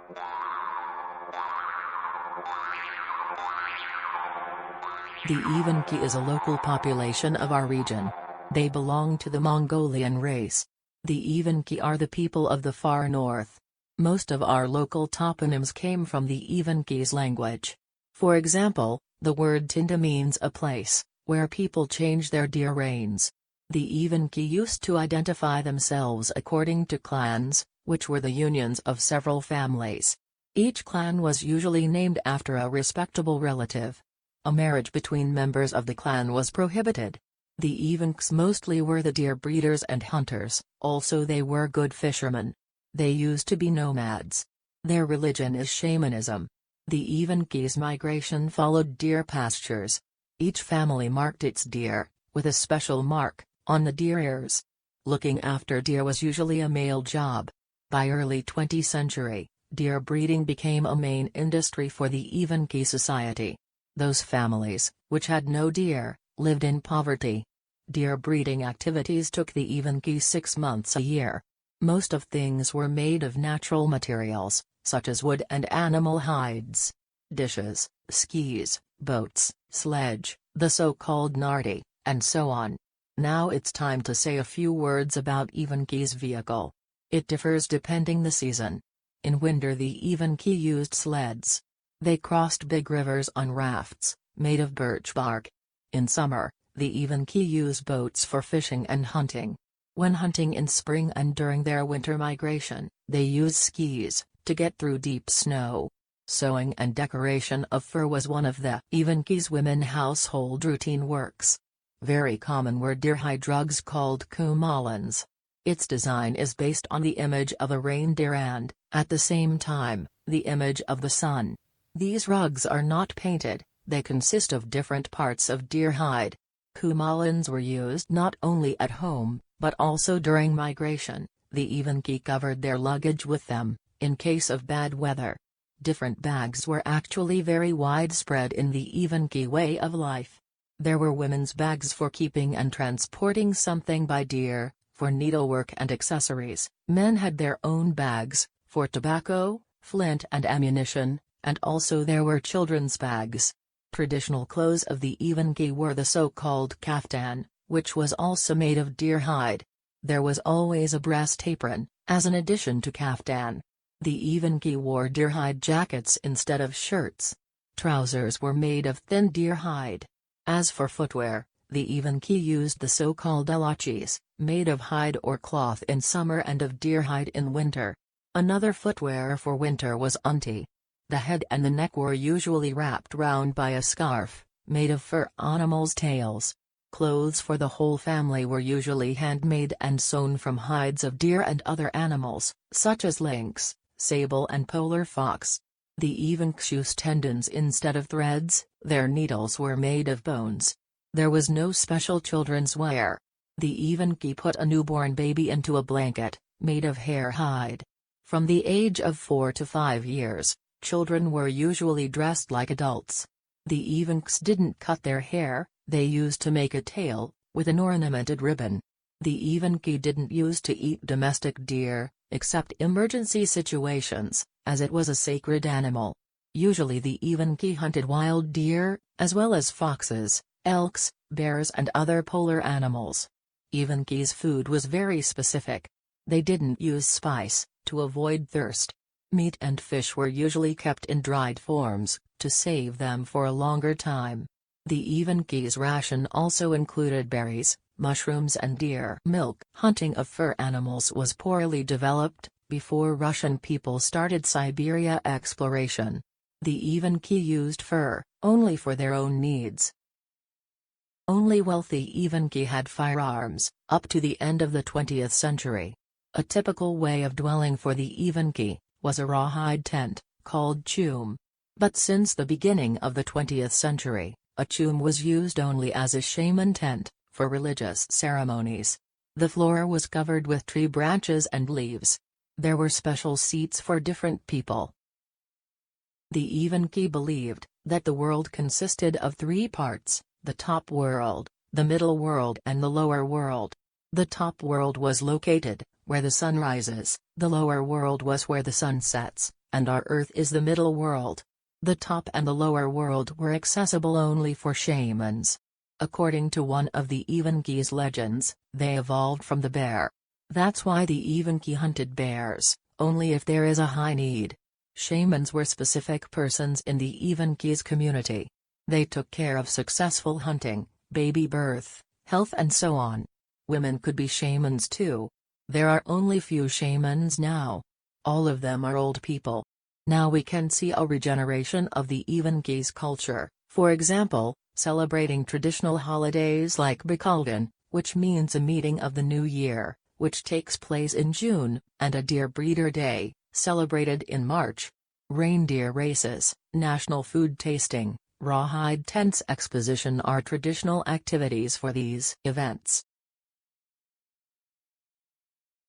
The Evenki is a local population of our region. They belong to the Mongolian race. The Evenki are the people of the far north. Most of our local toponyms came from the Evenki's language. For example, the word Tinda means a place where people change their deer reins. The Evenki used to identify themselves according to clans, which were the unions of several families. Each clan was usually named after a respectable relative. A marriage between members of the clan was prohibited. The Evenks mostly were the deer breeders and hunters, also they were good fishermen. They used to be nomads. Their religion is shamanism. The Evenki's migration followed deer pastures. Each family marked its deer, with a special mark, on the deer ears. Looking after deer was usually a male job. By early 20th century, deer breeding became a main industry for the Evenki society. Those families, which had no deer, lived in poverty. Deer breeding activities took the Evenki 6 months a year. Most of things were made of natural materials, such as wood and animal hides. Dishes, skis, boats, sledge, the so-called nardi, and so on. Now it's time to say a few words about Evenki's vehicle. It differs depending the season. In winter the Evenki used sleds. They crossed big rivers on rafts, made of birch bark. In summer, the Evenki use boats for fishing and hunting. When hunting in spring and during their winter migration, they use skis to get through deep snow. Sewing and decoration of fur was one of the Evenki's women household routine works. Very common were deer hide rugs called kumalans. Its design is based on the image of a reindeer and, at the same time, the image of the sun. These rugs are not painted, they consist of different parts of deer hide. Kumalans were used not only at home, but also during migration. The Evenki covered their luggage with them, in case of bad weather. Different bags were actually very widespread in the Evenki way of life. There were women's bags for keeping and transporting something by deer, for needlework and accessories. Men had their own bags, for tobacco, flint and ammunition, and also there were children's bags. Traditional clothes of the Evenki were the so-called kaftan, which was also made of deer hide. There was always a breast apron, as an addition to kaftan. The Evenki wore deer hide jackets instead of shirts. Trousers were made of thin deer hide. As for footwear, the Evenki used the so-called elachis, made of hide or cloth in summer and of deer hide in winter. Another footwear for winter was unti. The head and the neck were usually wrapped round by a scarf, made of fur animals' tails. Clothes for the whole family were usually handmade and sewn from hides of deer and other animals, such as lynx, sable and polar fox. The Evenks used tendons instead of threads, their needles were made of bones. There was no special children's wear. The Evenki put a newborn baby into a blanket, made of hair hide. From the age of 4 to 5 years, children were usually dressed like adults. The Evenks didn't cut their hair, they used to make a tail, with an ornamented ribbon. The Evenki didn't use to eat domestic deer, except emergency situations, as it was a sacred animal. Usually the Evenki hunted wild deer, as well as foxes, elks, bears and other polar animals. Evenki's food was very specific. They didn't use spice, to avoid thirst. Meat and fish were usually kept in dried forms, to save them for a longer time. The Evenki's ration also included berries, mushrooms and deer milk. Hunting of fur animals was poorly developed, before Russian people started Siberia exploration. The Evenki used fur, only for their own needs. Only wealthy Evenki had firearms, up to the end of the 20th century. A typical way of dwelling for the Evenki was a rawhide tent, called chum. But since the beginning of the 20th century, a chum was used only as a shaman tent, for religious ceremonies. The floor was covered with tree branches and leaves. There were special seats for different people. The Evenki believed that the world consisted of 3 parts, the top world, the middle world and the lower world. The top world was located where the sun rises, the lower world was where the sun sets, and our earth is the middle world. The top and the lower world were accessible only for shamans. According to one of the Evenki's legends, they evolved from the bear. That's why the Evenki hunted bears, only if there is a high need. Shamans were specific persons in the Evenki's community. They took care of successful hunting, baby birth, health and so on. Women could be shamans too. There are only few shamans now. All of them are old people. Now we can see a regeneration of the Evenki's culture, for example, celebrating traditional holidays like Bakalgan, which means a meeting of the new year, which takes place in June, and a deer breeder day, celebrated in March. Reindeer races, national food tasting, rawhide tents exposition are traditional activities for these events.